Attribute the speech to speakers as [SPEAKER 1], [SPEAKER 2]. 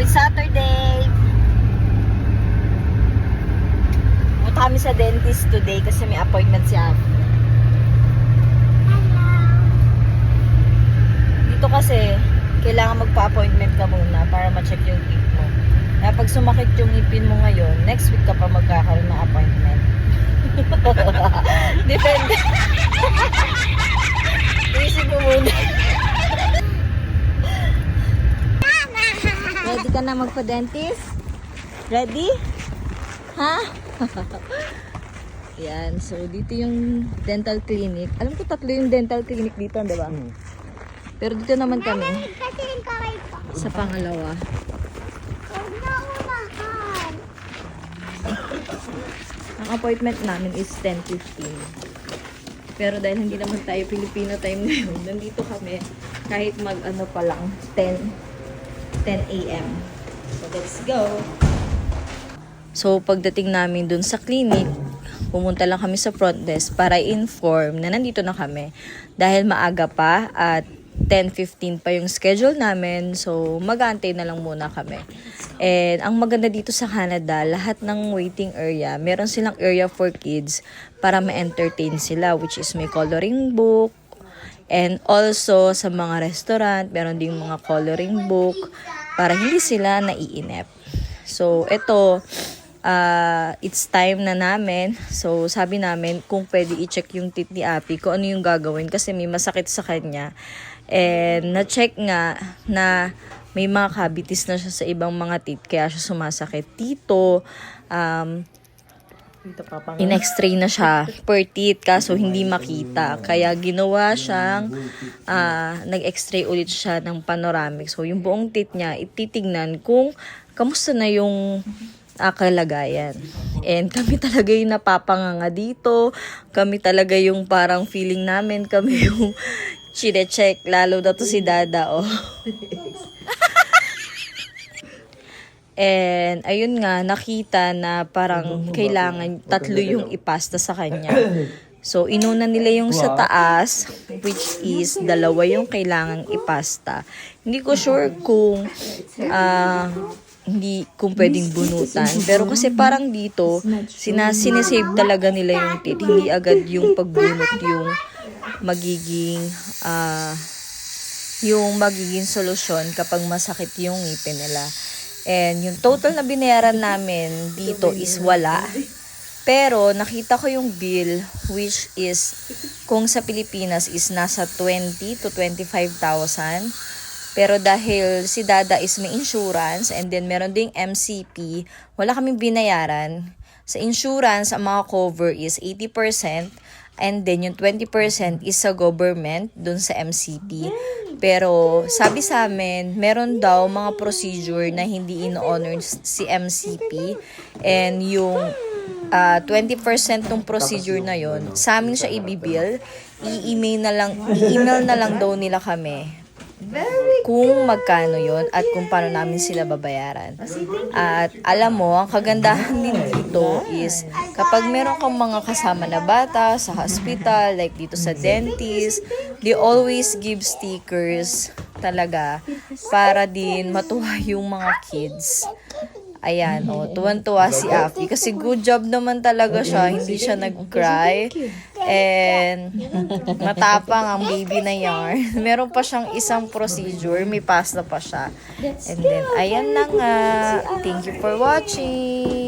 [SPEAKER 1] it's Saturday. Punta kami sa dentist today kasi may appointment si Abby. Dito kasi, kailangan magpa-appointment ka muna para ma-check yung teeth mo. Kaya pag sumakit yung ngipin mo ngayon, next week ka pa magkakaroon ng appointment. Depende. Isip mo muna. Ready ka na magpa-dentist? Ready? Ha? Yan. So, dito yung dental clinic. Alam ko 3 yung dental clinic dito, di ba? Pero dito naman kami. Sa pangalawa. Ang appointment namin is 10:15. Pero dahil hindi naman tayo Filipino time ngayon, nandito kami kahit mag-ano pa lang, 10 a.m. So, let's go! So, pagdating namin dun sa clinic, pumunta lang kami sa front desk para inform na nandito na kami. Dahil maaga pa at 10:15 pa yung schedule namin, so mag-aantay na lang muna kami. And ang maganda dito sa Canada, lahat ng waiting area, meron silang area for kids para ma-entertain sila, which is may coloring book. And also, sa mga restaurant, meron ding mga coloring book para hindi sila naiinip. So, ito, it's time na namin. So, sabi namin kung pwede i-check yung teeth ni Api, kung ano yung gagawin kasi may masakit sa kanya. And na-check nga na may mga cavities na siya sa ibang mga teeth kaya siya sumasakit dito. In-x-ray na siya per teeth kaso hindi makita. Kaya ginawa siyang nag-x-ray ulit siya ng panoramic. So, yung buong teeth niya, ititignan kung kamusta na yung kalagayan. And kami talaga yung napapanganga dito. Kami talaga yung parang feeling namin. Kami yung chine-check. Lalo na to si Dada, oh. And ayun nga, nakita na parang kailangan 3 yung ipasta sa kanya. So, inuna nila yung sa taas, which is 2 yung kailangang ipasta. Hindi ko sure kung kung pwedeng bunutan. Pero kasi parang dito, sinesave talaga nila yung teeth. Hindi agad yung pagbunot yung magiging solusyon kapag masakit yung ngipin nila. And yung total na binayaran namin dito is wala. Pero nakita ko yung bill, which is kung sa Pilipinas is nasa 20 to 25,000. Pero dahil si Dada is may insurance and then meron ding MCP, wala kaming binayaran. Sa insurance, ang mga cover is 80% and then yung 20% is sa government dun sa MCP. Pero sabi sa amin, meron daw mga procedure na hindi in-honor si MCP and yung 20% ng procedure na yon sa amin siya i-bill, i-email na lang daw nila kami kung magkano yon at kung paano namin sila babayaran. At alam mo, ang kagandahan din dito is kapag meron kang mga kasama na bata sa hospital, like dito sa dentist, they always give stickers talaga para din matuwa yung mga kids. Ayan, tuwan-tuwa si Afi. Kasi good job naman talaga siya. Hindi siya nag-cry. And matapang ang baby na yarn. Meron pa siyang isang procedure. May pasta pa siya. And then, ayan na nga. Thank you for watching.